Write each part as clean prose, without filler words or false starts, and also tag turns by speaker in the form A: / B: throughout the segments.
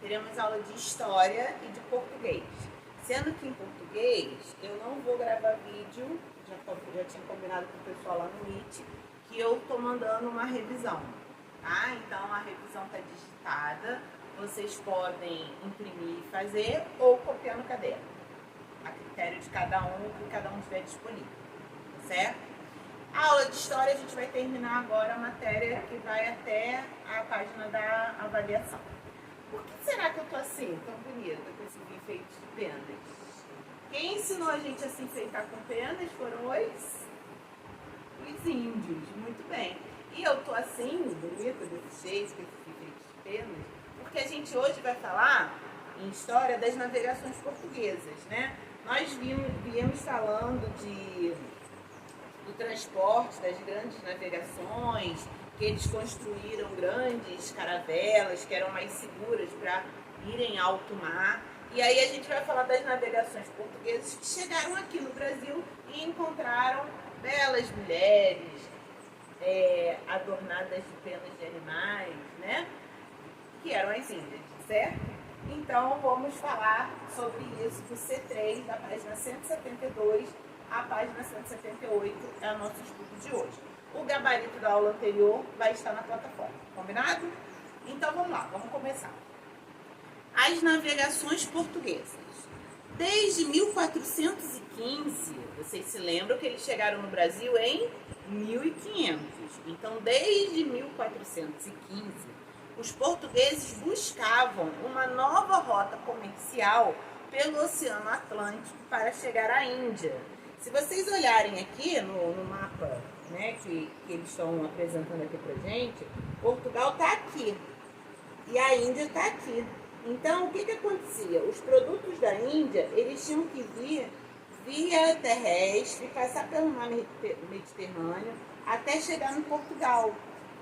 A: teremos aula de história e de português. Sendo que em português eu não vou gravar vídeo, já tinha combinado com o pessoal lá no Meet, que eu tô mandando uma revisão, tá? Então a revisão tá digitada, vocês podem imprimir e fazer ou copiar no caderno, a critério de cada um, o que cada um tiver disponível, tá certo? A aula de história a gente vai terminar agora a matéria que vai até a página da avaliação. Por que será que eu tô assim, tão bonita, com esse enfeite de penas? Quem ensinou a gente a se enfeitar com penas foram os índios, muito bem. E eu tô assim, bonita, desse jeito, com esse enfeite de penas, porque a gente hoje vai falar em história das navegações portuguesas, né? Nós viemos falando do transporte, das grandes navegações, que eles construíram grandes caravelas que eram mais seguras para irem em alto mar. E aí a gente vai falar das navegações portuguesas que chegaram aqui no Brasil e encontraram belas mulheres adornadas de penas de animais, né? Que eram as índias, certo? Então vamos falar sobre isso do C3, da página 172 à página 178, é o nosso estudo de hoje. O gabarito da aula anterior vai estar na plataforma, combinado? Então vamos lá, vamos começar. As navegações portuguesas. Desde 1415, vocês se lembram que eles chegaram no Brasil em 1500. Então, desde 1415, os portugueses buscavam uma nova rota comercial pelo Oceano Atlântico para chegar à Índia. Se vocês olharem aqui no mapa, né, que eles estão apresentando aqui pra gente, Portugal está aqui e a Índia está aqui. Então, o que acontecia? Os produtos da Índia, eles tinham que vir via terrestre, passar pelo mar Mediterrâneo, até chegar no Portugal.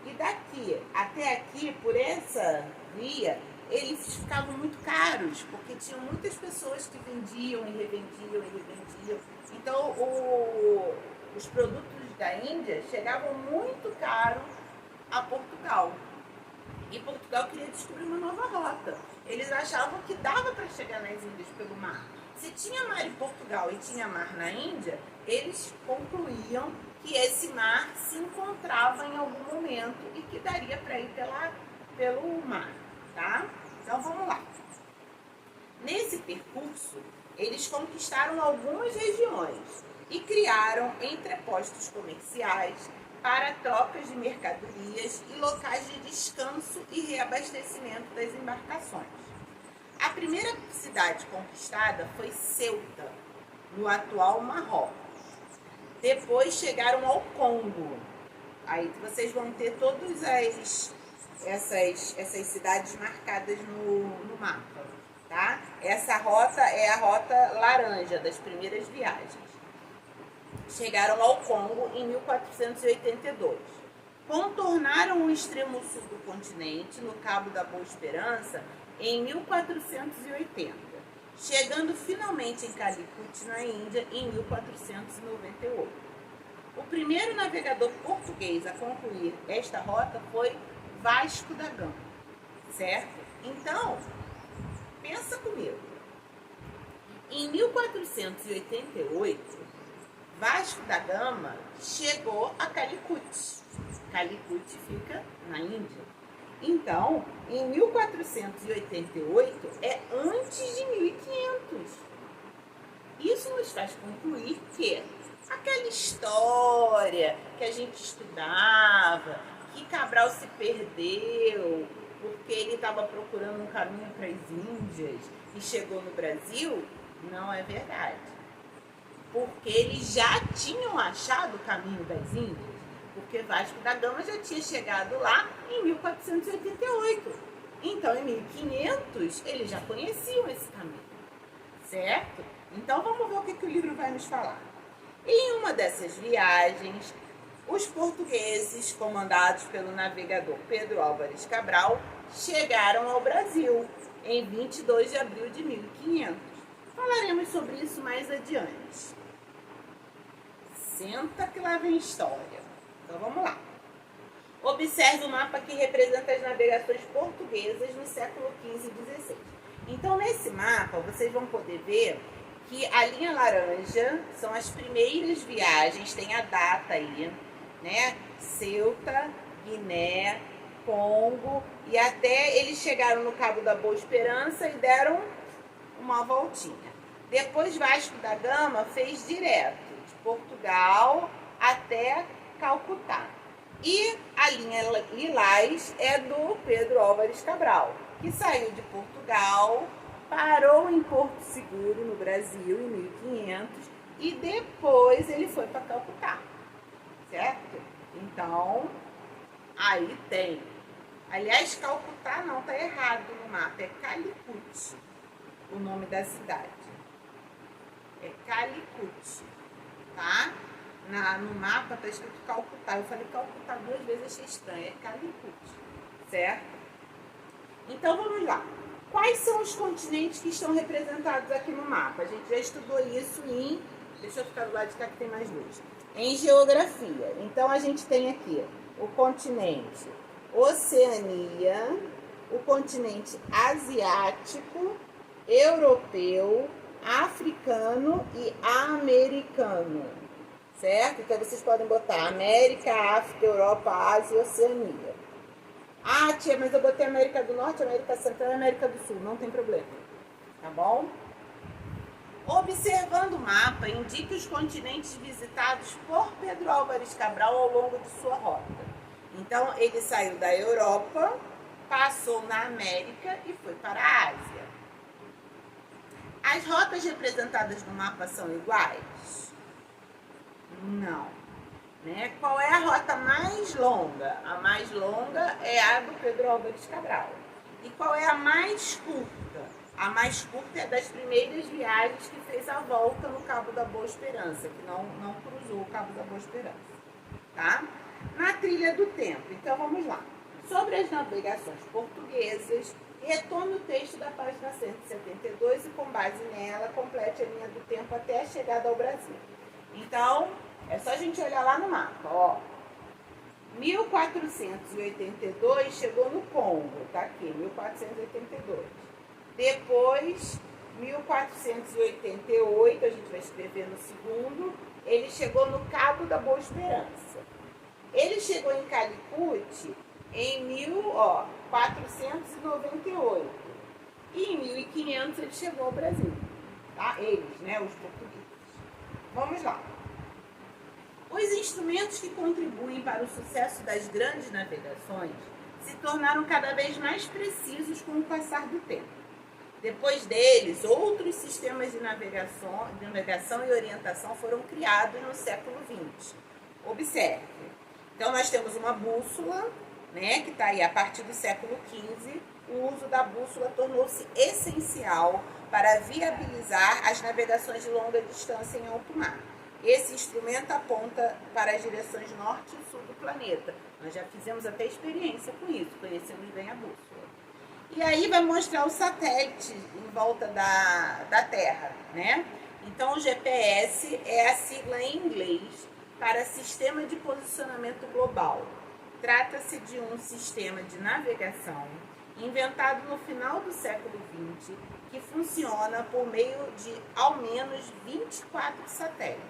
A: E daqui até aqui, por essa via, eles ficavam muito caros, porque tinham muitas pessoas que vendiam e revendiam e revendiam. Então, os produtos da Índia chegavam muito caro a Portugal. E Portugal queria descobrir uma nova rota. Eles achavam que dava para chegar nas Índias pelo mar. Se tinha mar em Portugal e tinha mar na Índia, eles concluíam que esse mar se encontrava em algum momento e que daria para ir pelo mar, tá? Então vamos lá. Nesse percurso, eles conquistaram algumas regiões e criaram entrepostos comerciais para trocas de mercadorias e locais de descanso e reabastecimento das embarcações. A primeira cidade conquistada foi Ceuta, no atual Marrocos. Depois chegaram ao Congo. Aí vocês vão ter todas essas cidades marcadas no mapa, tá? Essa rota é a rota laranja das primeiras viagens. Chegaram ao Congo em 1482. Contornaram o extremo sul do continente, no Cabo da Boa Esperança, em 1480, chegando finalmente em Calicut, na Índia, em 1498. O primeiro navegador português a concluir esta rota foi Vasco da Gama, certo? Então, pensa comigo. Em 1488, Vasco da Gama chegou a Calicut. Calicut fica na Índia. Então, em 1488 é antes de 1500. Isso nos faz concluir que aquela história que a gente estudava, que Cabral se perdeu porque ele estava procurando um caminho para as Índias e chegou no Brasil, não é verdade. Porque eles já tinham achado o caminho das Índias, porque Vasco da Gama já tinha chegado lá em 1488. Então, em 1500, eles já conheciam esse caminho, certo? Então, vamos ver o que o livro vai nos falar. Em uma dessas viagens, os portugueses, comandados pelo navegador Pedro Álvares Cabral, chegaram ao Brasil em 22 de abril de 1500. Falaremos sobre isso mais adiante. Senta que lá vem história. Então vamos lá. Observe o mapa que representa as navegações portuguesas no século XV e XVI. Então, nesse mapa, vocês vão poder ver que a linha laranja são as primeiras viagens, tem a data aí, né? Ceuta, Guiné, Congo, e até eles chegaram no Cabo da Boa Esperança e deram uma voltinha. Depois Vasco da Gama fez direto de Portugal até Calcutá. E a linha lilás é do Pedro Álvares Cabral, que saiu de Portugal, parou em Porto Seguro, no Brasil, em 1500, e depois ele foi para Calcutá, certo? Então, aí tem. Aliás, Calcutá não, tá errado no mapa, é Calicut, o nome da cidade. É Calicut, tá? No mapa tá escrito Calcutá. Eu falei Calcutá 2 vezes, achei estranho. É Calicut, certo? Então vamos lá. Quais são os continentes que estão representados aqui no mapa? A gente já estudou isso em... Deixa eu ficar do lado de cá que tem mais luz. Em geografia. Então a gente tem aqui o continente Oceania, o continente asiático, europeu, africano e americano, certo? Então vocês podem botar América, África, Europa, Ásia e Oceania. Ah, tia, mas eu botei América do Norte, América Central e América do Sul, não tem problema, tá bom? Observando o mapa, indique os continentes visitados por Pedro Álvares Cabral ao longo de sua rota. Então, ele saiu da Europa, passou na América e foi para a Ásia. As rotas representadas no mapa são iguais? Não. Né? Qual é a rota mais longa? A mais longa é a do Pedro Álvares Cabral. E qual é a mais curta? A mais curta é das primeiras viagens que fez a volta no Cabo da Boa Esperança, que não cruzou o Cabo da Boa Esperança. Tá? Na trilha do tempo. Então vamos lá. Sobre as navegações portuguesas, retome o texto da página 172 e, com base nela, complete a linha do tempo até a chegada ao Brasil. Então, é só a gente olhar lá no mapa, ó. 1482 chegou no Congo, tá aqui, 1482. Depois, 1488, a gente vai escrever no segundo, ele chegou no Cabo da Boa Esperança. Ele chegou em Calicut em 1498. E em 1500 ele chegou ao Brasil, tá? Eles, né, os portugueses. Vamos lá. Os instrumentos que contribuem para o sucesso das grandes navegações se tornaram cada vez mais precisos com o passar do tempo. Depois deles, outros sistemas de navegação e orientação foram criados no século XX. Observe. Então, nós temos uma bússola, né, que está aí a partir do século XV. O uso da bússola tornou-se essencial para viabilizar as navegações de longa distância em alto mar. Esse instrumento aponta para as direções norte e sul do planeta. Nós já fizemos até experiência com isso, conhecemos bem a bússola. E aí vai mostrar o satélite em volta da Terra, né? Então, o GPS é a sigla em inglês para Sistema de Posicionamento Global. Trata-se de um sistema de navegação inventado no final do século XX que funciona por meio de ao menos 24 satélites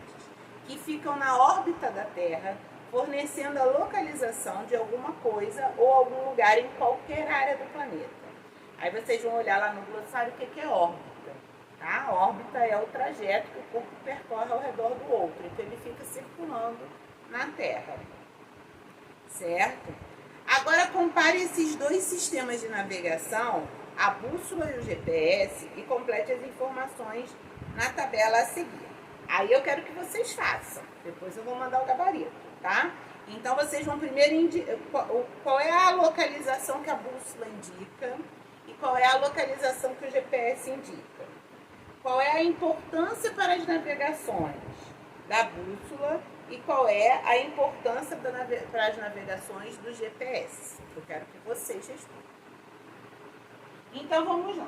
A: que ficam na órbita da Terra, fornecendo a localização de alguma coisa ou algum lugar em qualquer área do planeta. Aí vocês vão olhar lá no glossário o que é órbita. Tá? A órbita é o trajeto que o corpo percorre ao redor do outro, então ele fica circulando na Terra. Certo? Agora compare esses dois sistemas de navegação, a bússola e o GPS, e complete as informações na tabela a seguir. Aí eu quero que vocês façam, depois eu vou mandar o gabarito, tá? Então vocês vão primeiro indicar qual é a localização que a bússola indica e qual é a localização que o GPS indica. Qual é a importância para as navegações da bússola e qual é a importância para as navegações do GPS. Eu quero que vocês respondam. Então vamos lá.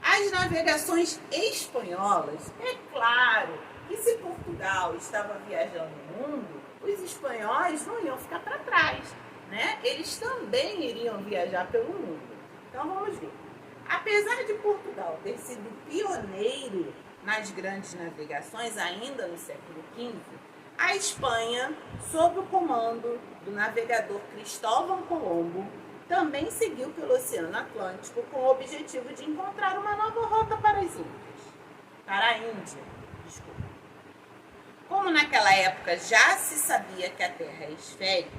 A: As navegações espanholas, é claro que se Portugal estava viajando no mundo, os espanhóis não iam ficar para trás. né, eles também iriam viajar pelo mundo. Então vamos ver. Apesar de Portugal ter sido pioneiro nas grandes navegações ainda no século XV, a Espanha, sob o comando do navegador Cristóvão Colombo, também seguiu pelo Oceano Atlântico com o objetivo de encontrar uma nova rota para as Índias. Para a Índia, desculpa. Como naquela época já se sabia que a Terra é esférica,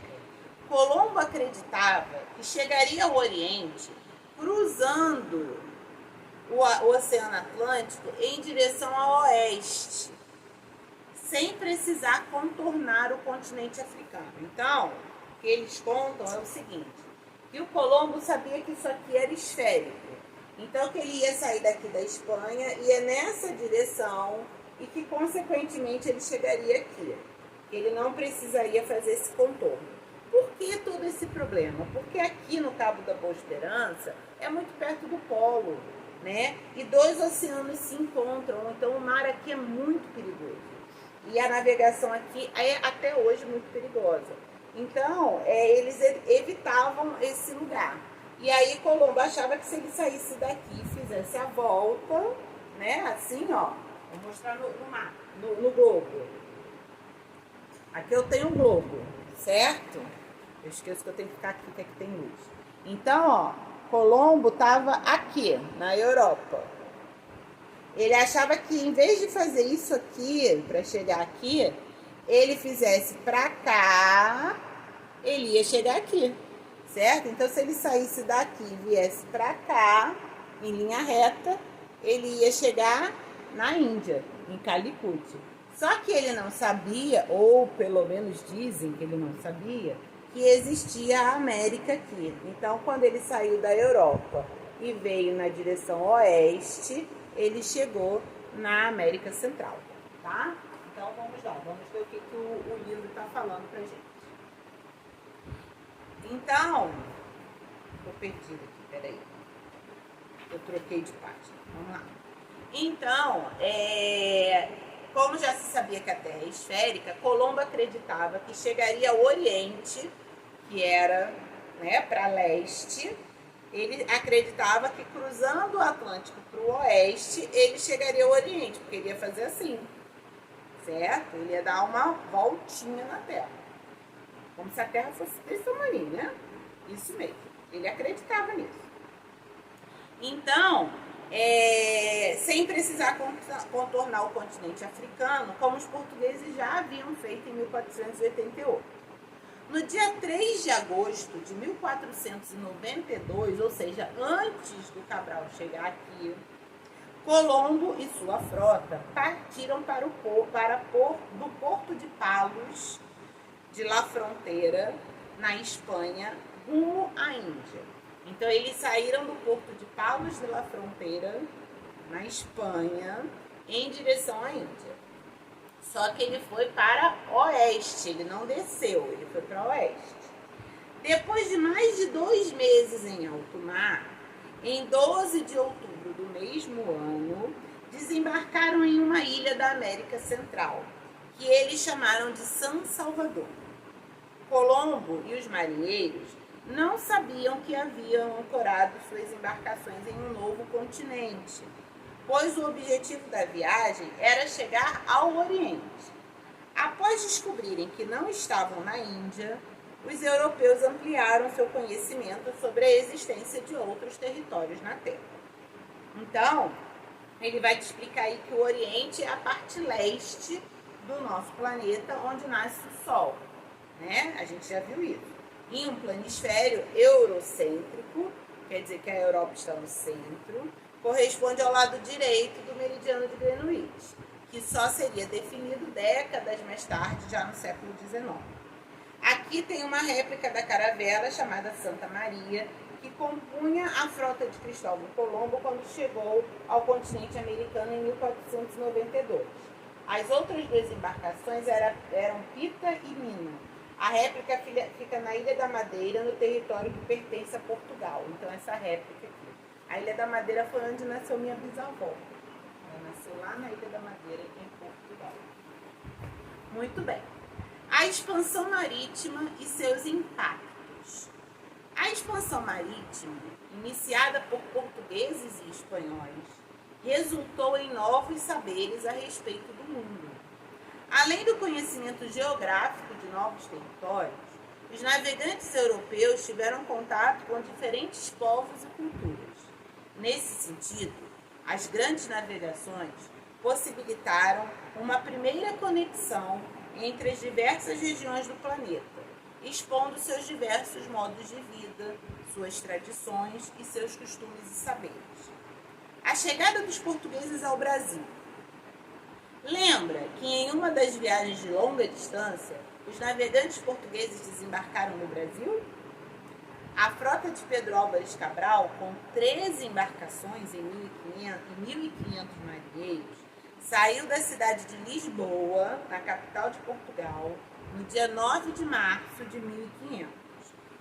A: Colombo acreditava que chegaria ao Oriente cruzando o Oceano Atlântico em direção ao oeste, sem precisar contornar o continente africano. Então, o que eles contam é o seguinte, que o Colombo sabia que isso aqui era esférico. Então, que ele ia sair daqui da Espanha, ia nessa direção e que, consequentemente, ele chegaria aqui. Que ele não precisaria fazer esse contorno. Por que todo esse problema? Porque aqui no Cabo da Boa Esperança é muito perto do polo, né? E dois oceanos se encontram, então o mar aqui é muito perigoso. E a navegação aqui é até hoje muito perigosa. Então, eles evitavam esse lugar. E aí Colombo achava que se ele saísse daqui e fizesse a volta, né? Assim, ó. Vou mostrar no globo. Aqui eu tenho um globo, certo? Eu esqueço que eu tenho que ficar aqui, que aqui tem luz. Então, ó, Colombo estava aqui, na Europa. Ele achava que em vez de fazer isso aqui, para chegar aqui, ele fizesse para cá, ele ia chegar aqui, certo? Então, se ele saísse daqui e viesse para cá, em linha reta, ele ia chegar na Índia, em Calicut. Só que ele não sabia, ou pelo menos dizem que ele não sabia, que existia a América aqui. Então, quando ele saiu da Europa e veio na direção oeste, ele chegou na América Central, tá? Então, vamos lá, vamos ver o que o livro está falando pra gente. Então, tô perdida aqui, peraí. Eu troquei de página, vamos lá. Então, como já se sabia que a Terra é esférica, Colombo acreditava que chegaria ao Oriente, que era, né, para leste. Ele acreditava que cruzando o Atlântico para o oeste, ele chegaria ao Oriente, porque ele ia fazer assim, certo? Ele ia dar uma voltinha na Terra, como se a Terra fosse desse tamanho, né? Isso mesmo, ele acreditava nisso. Então, sem precisar contornar o continente africano, como os portugueses já haviam feito em 1488. No dia 3 de agosto de 1492, ou seja, antes do Cabral chegar aqui, Colombo e sua frota partiram do Porto de Palos, de La Fronteira, na Espanha, rumo à Índia. Então, eles saíram do Porto de Palos de La Fronteira, na Espanha, em direção à Índia. Só que ele foi para oeste, ele não desceu, ele foi para oeste. Depois de mais de 2 meses em alto mar, em 12 de outubro do mesmo ano, desembarcaram em uma ilha da América Central, que eles chamaram de San Salvador. Colombo e os marinheiros não sabiam que haviam ancorado suas embarcações em um novo continente, pois o objetivo da viagem era chegar ao Oriente. Após descobrirem que não estavam na Índia, os europeus ampliaram seu conhecimento sobre a existência de outros territórios na Terra. Então, ele vai te explicar aí que o Oriente é a parte leste do nosso planeta, onde nasce o Sol, né? A gente já viu isso. Em um planisfério eurocêntrico, quer dizer que a Europa está no centro, corresponde ao lado direito do meridiano de Greenwich, que só seria definido décadas mais tarde, já no século XIX. Aqui tem uma réplica da caravela chamada Santa Maria, que compunha a frota de Cristóvão Colombo quando chegou ao continente americano em 1492. As outras 2 embarcações eram Pita e Mina. A réplica fica na Ilha da Madeira, no território que pertence a Portugal. Então, essa réplica aqui. A Ilha da Madeira foi onde nasceu minha bisavó. Ela nasceu lá na Ilha da Madeira, em Portugal. Muito bem. A expansão marítima e seus impactos. mares. A expansão marítima, iniciada por portugueses e espanhóis, resultou em novos saberes a respeito do mundo. Além do conhecimento geográfico de novos territórios, os navegantes europeus tiveram contato com diferentes povos e culturas. Nesse sentido, as grandes navegações possibilitaram uma primeira conexão entre as diversas regiões do planeta, expondo seus diversos modos de vida, suas tradições e seus costumes e saberes. A chegada dos portugueses ao Brasil. Lembra que em uma das viagens de longa distância, os navegantes portugueses desembarcaram no Brasil? A frota de Pedro Álvares Cabral, com 13 embarcações e 1.500 marinheiros, saiu da cidade de Lisboa, na capital de Portugal, no dia 9 de março de 1500,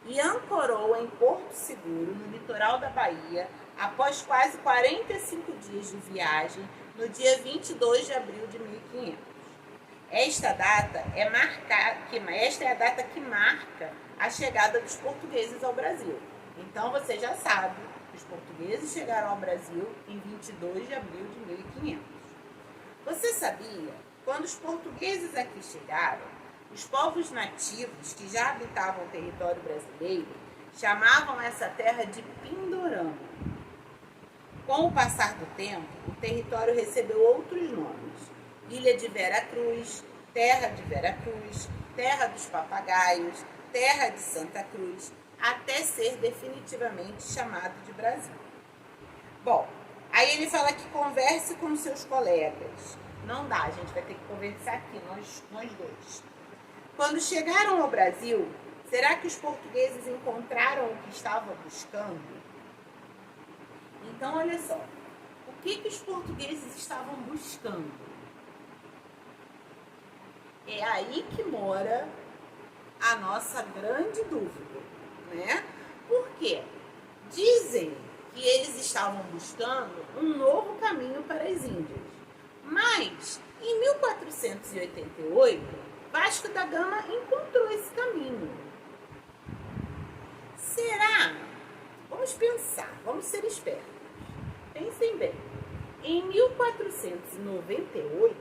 A: e ancorou em Porto Seguro, no litoral da Bahia, após quase 45 dias de viagem, no dia 22 de abril de 1500. Esta é a data que marca a chegada dos portugueses ao Brasil. Então você já sabe que os portugueses chegaram ao Brasil em 22 de abril de 1500. Você sabia, quando os portugueses aqui chegaram, os povos nativos que já habitavam o território brasileiro chamavam essa terra de Pindorama. Com o passar do tempo, o território recebeu outros nomes: Ilha de Vera Cruz, Terra de Vera Cruz, Terra dos Papagaios, Terra de Santa Cruz, até ser definitivamente chamado de Brasil. Bom, aí ele fala que converse com seus colegas. Não dá, a gente vai ter que conversar aqui, nós dois. Quando chegaram ao Brasil, será que os portugueses encontraram o que estavam buscando? Então, olha só, o que os portugueses estavam buscando? É aí que mora a nossa grande dúvida, né? Por quê? Dizem que eles estavam buscando um novo caminho para as Índias. Mas, em 1488, Vasco da Gama encontrou esse caminho. Será? Vamos pensar, vamos ser espertos. Pensem bem. Em 1498,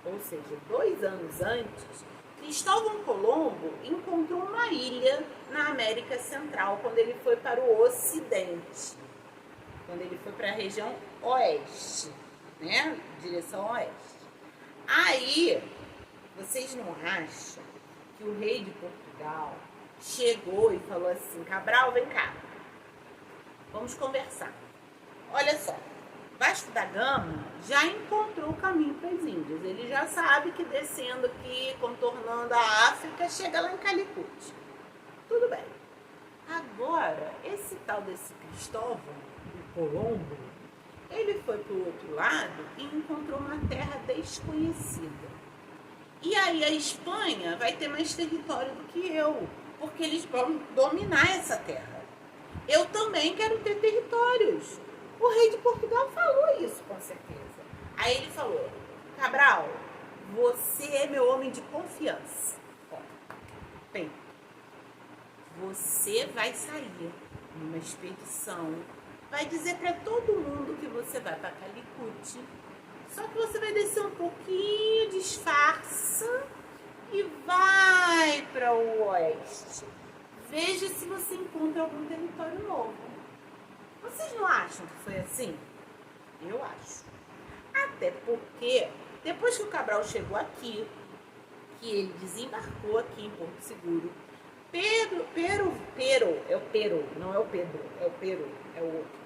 A: ou seja, 2 anos antes, Cristóvão Colombo encontrou uma ilha na América Central quando ele foi para o Ocidente, quando ele foi para a região oeste, né? Direção oeste. Aí, vocês não acham que o rei de Portugal chegou e falou assim: Cabral, vem cá, vamos conversar. Olha só, Vasco da Gama já encontrou o caminho para as Índias. Ele já sabe que descendo aqui, contornando a África, chega lá em Calicut. Tudo bem. Agora, esse tal desse Cristóvão, o Colombo, ele foi para o outro lado e encontrou uma terra desconhecida. E aí a Espanha vai ter mais território do que eu, porque eles vão dominar essa terra. Eu também quero ter territórios. O rei de Portugal falou isso, com certeza. Aí ele falou: Cabral, você é meu homem de confiança. Ó, bem, você vai sair numa expedição, vai dizer para todo mundo que você vai para Calicut, só que você vai descer um pouquinho, disfarça e vai para o oeste. Veja se você encontra algum território novo. Vocês não acham que foi assim? Eu acho. Até porque, depois que o Cabral chegou aqui, que ele desembarcou aqui em Porto Seguro, Pero, não é o Pedro, é o Pero, é o outro.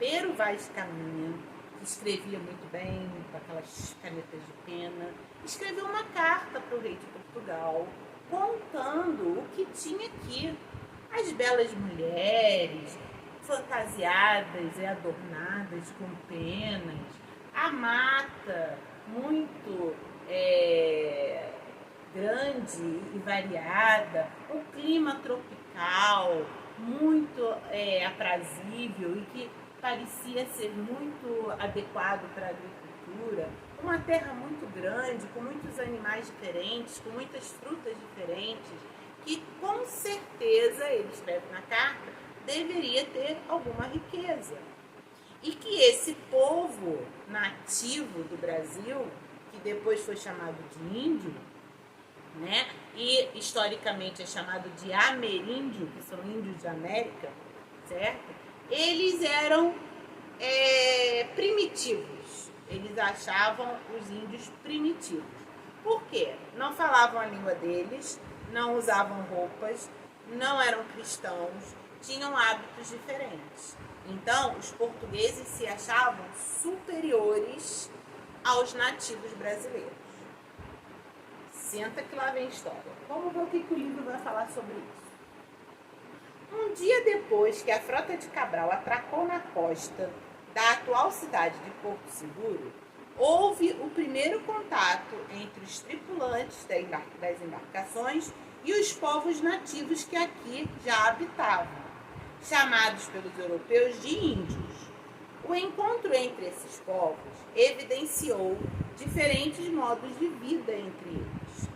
A: Pero Vaz Caminha, que escrevia muito bem, com aquelas canetas de pena, escreveu uma carta para o rei de Portugal, contando o que tinha aqui. As belas mulheres, fantasiadas e adornadas com penas, a mata muito grande e variada, o clima tropical muito aprazível e que parecia ser muito adequado para a agricultura, uma terra muito grande, com muitos animais diferentes, com muitas frutas diferentes, que com certeza, ele escreve na carta, deveria ter alguma riqueza. E que esse povo nativo do Brasil, que depois foi chamado de índio, né? E historicamente é chamado de ameríndio, que são índios de América, certo? Eles eram primitivos. Eles achavam os índios primitivos. Por quê? Não falavam a língua deles, não usavam roupas, não eram cristãos, tinham hábitos diferentes. Então, os portugueses se achavam superiores aos nativos brasileiros. Senta que lá vem história. Vamos ver o que o livro vai falar sobre isso. Um dia depois que a frota de Cabral atracou na costa da atual cidade de Porto Seguro, houve o primeiro contato entre os tripulantes das embarcações e os povos nativos que aqui já habitavam, chamados pelos europeus de índios. O encontro entre esses povos evidenciou diferentes modos de vida entre eles,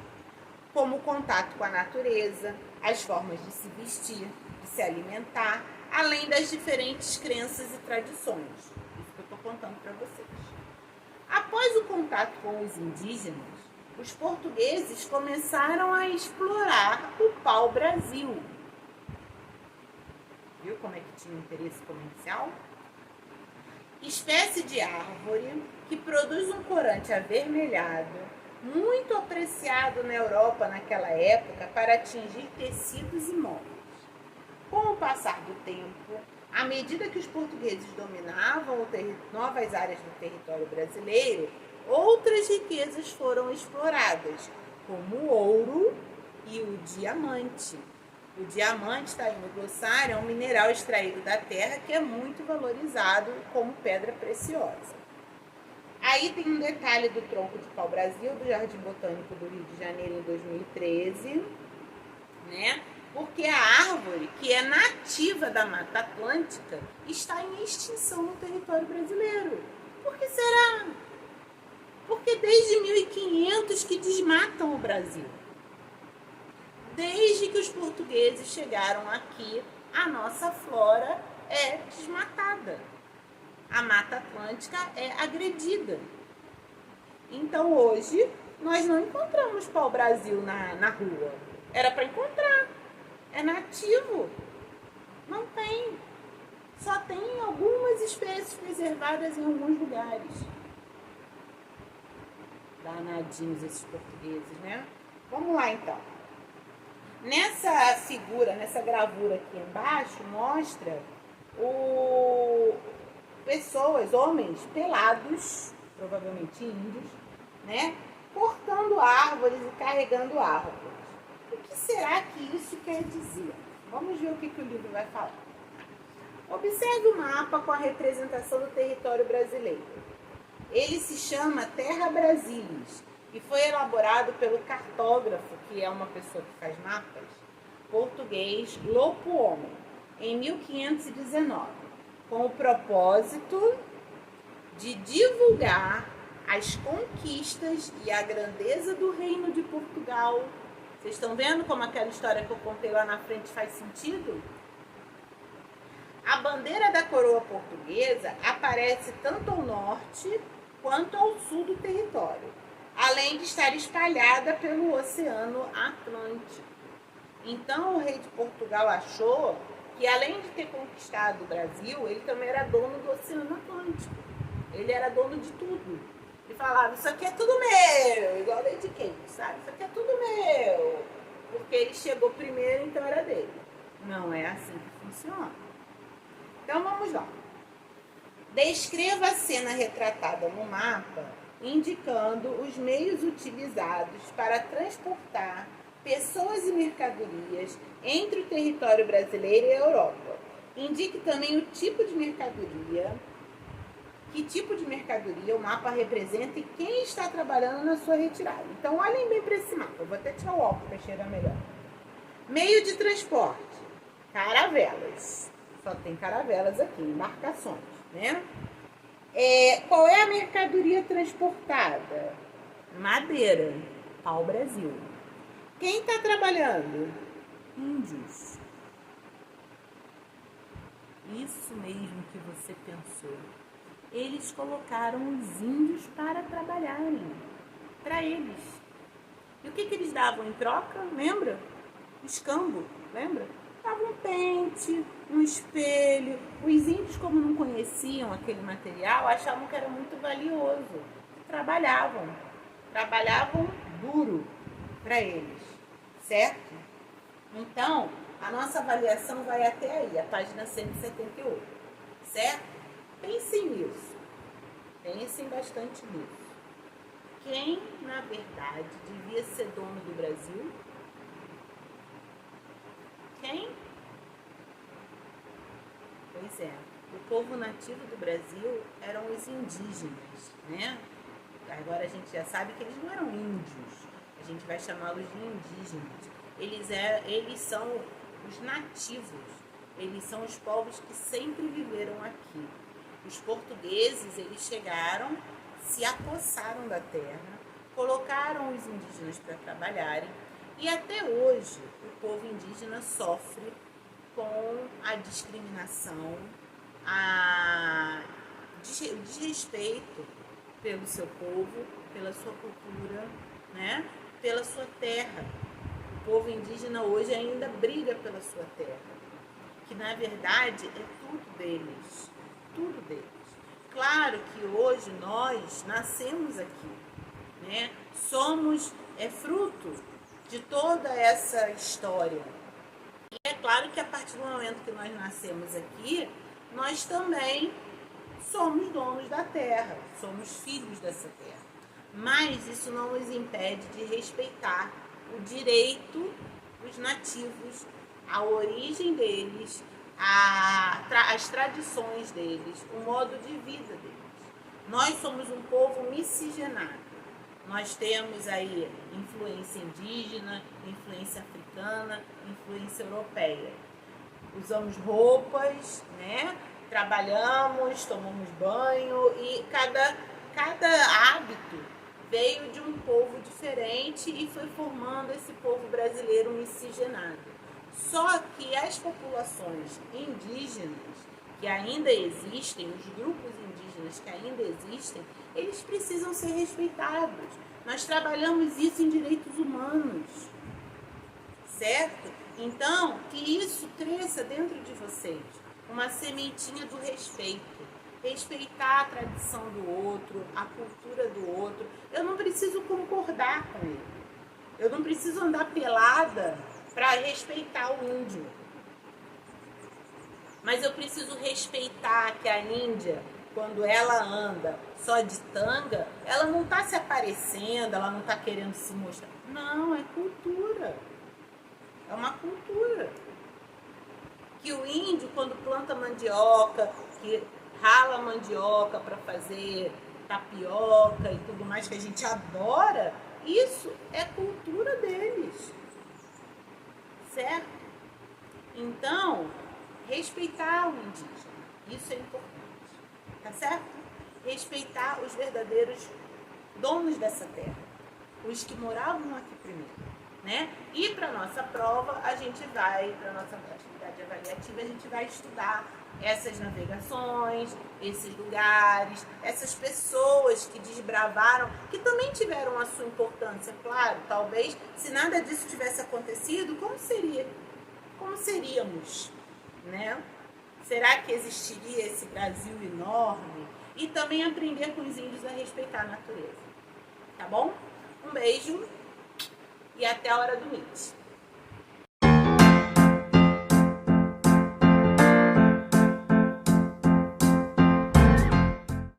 A: como o contato com a natureza, as formas de se vestir, de se alimentar, além das diferentes crenças e tradições. Isso que eu estou contando para vocês. Após o contato com os indígenas, os portugueses começaram a explorar o pau-brasil. Viu como é que tinha interesse comercial? Espécie de árvore que produz um corante avermelhado, muito apreciado na Europa naquela época para atingir tecidos e móveis. Com o passar do tempo, à medida que os portugueses dominavam novas áreas do território brasileiro, outras riquezas foram exploradas, como o ouro e o diamante. O diamante, está aí no glossário, é um mineral extraído da terra que é muito valorizado como pedra preciosa. Aí tem um detalhe do tronco de pau-brasil do Jardim Botânico do Rio de Janeiro em 2013, né? Porque a árvore, que é nativa da Mata Atlântica, está em extinção no território brasileiro. Por que será? Porque desde 1500 que desmatam o Brasil. Desde que os portugueses chegaram aqui, a nossa flora é desmatada. A Mata Atlântica é agredida. Então, hoje, nós não encontramos pau-brasil na rua. Era para encontrar. É nativo. Não tem. Só tem algumas espécies preservadas em alguns lugares. Danadinhos esses portugueses, né? Vamos lá, então. Nessa figura, nessa gravura aqui embaixo, mostra pessoas, homens pelados, provavelmente índios, né? Cortando árvores e carregando árvores. O que será que isso quer dizer? Vamos ver o que o livro vai falar. Observe o mapa com a representação do território brasileiro. Ele se chama Terra Brasilis e foi elaborado pelo cartógrafo, que é uma pessoa que faz mapas, português Lopo Homem, em 1519, com o propósito de divulgar as conquistas e a grandeza do Reino de Portugal. Vocês estão vendo como aquela história que eu contei lá na frente faz sentido? A bandeira da coroa portuguesa aparece tanto ao norte quanto ao sul do território, além de estar espalhada pelo Oceano Atlântico. Então, o rei de Portugal achou que, além de ter conquistado o Brasil, ele também era dono do Oceano Atlântico. Ele era dono de tudo. Ele falava, isso aqui é tudo meu, igual Lady Kate, sabe? Isso aqui é tudo meu. Porque ele chegou primeiro, então era dele. Não é assim que funciona. Então, vamos lá. Descreva a cena retratada no mapa, indicando os meios utilizados para transportar pessoas e mercadorias entre o território brasileiro e a Europa. Indique também o tipo de mercadoria, que tipo de mercadoria o mapa representa e quem está trabalhando na sua retirada. Então, olhem bem para esse mapa. Eu vou até tirar o óculos para enxergar melhor. Meio de transporte, caravelas. Só tem caravelas aqui, embarcações, né? Qual é a mercadoria transportada? Madeira, pau-brasil. Quem está trabalhando? índios. Isso mesmo que você pensou. Eles colocaram os índios para trabalharem, para eles. E o que eles davam em troca? Lembra? Escambo, lembra? Davam um pente, um espelho. Os índios, como não conheciam aquele material, achavam que era muito valioso. Trabalhavam duro para eles, certo? Então, a nossa avaliação vai até aí, a página 178, certo? Pensem nisso, pensem bastante nisso. Quem, na verdade, devia ser dono do Brasil? Quem? Pois é, o povo nativo do Brasil eram os indígenas, né? Agora a gente já sabe que eles não eram índios, a gente vai chamá-los de indígenas. Eles são os nativos, eles são os povos que sempre viveram aqui. Os portugueses, eles chegaram, se apossaram da terra, colocaram os indígenas para trabalharem e até hoje o povo indígena sofre com a discriminação, o desrespeito pelo seu povo, pela sua cultura, né? Pela sua terra. O povo indígena hoje ainda briga pela sua terra, que na verdade é tudo deles, tudo deles. Claro que hoje nós nascemos aqui, né? Somos fruto de toda essa história. E é claro que a partir do momento que nós nascemos aqui, nós também somos donos da terra, somos filhos dessa terra. Mas isso não nos impede de respeitar o direito dos nativos, a origem deles, as tradições deles, o modo de vida deles. Nós somos um povo miscigenado. Nós temos aí influência indígena, influência africana, influência europeia. Usamos roupas, né? Trabalhamos, tomamos banho e cada hábito veio de um povo diferente e foi formando esse povo brasileiro miscigenado. Só que as populações indígenas que ainda existem, os grupos indígenas que ainda existem, eles precisam ser respeitados. Nós trabalhamos isso em direitos humanos, certo? Então, que isso cresça dentro de vocês, uma sementinha do respeito. Respeitar a tradição do outro, a cultura do outro. Eu não preciso concordar com ele. Eu não preciso andar pelada para respeitar o índio. Mas eu preciso respeitar que a índia, quando ela anda só de tanga, ela não está se aparecendo, ela não está querendo se mostrar. Não, é cultura. É uma cultura. Que o índio, quando planta mandioca, que rala mandioca para fazer tapioca e tudo mais que a gente adora, isso é cultura deles, certo? Então, respeitar o indígena, isso é importante, tá certo? Respeitar os verdadeiros donos dessa terra, os que moravam aqui primeiro, né? E para nossa prova, a gente vai, para nossa atividade avaliativa, a gente vai estudar essas navegações, esses lugares, essas pessoas que desbravaram, que também tiveram a sua importância, claro. Talvez, se nada disso tivesse acontecido, como seria? Como seríamos, né? Será que existiria esse Brasil enorme? E também aprender com os índios a respeitar a natureza. Tá bom? Um beijo e até a hora do Meet.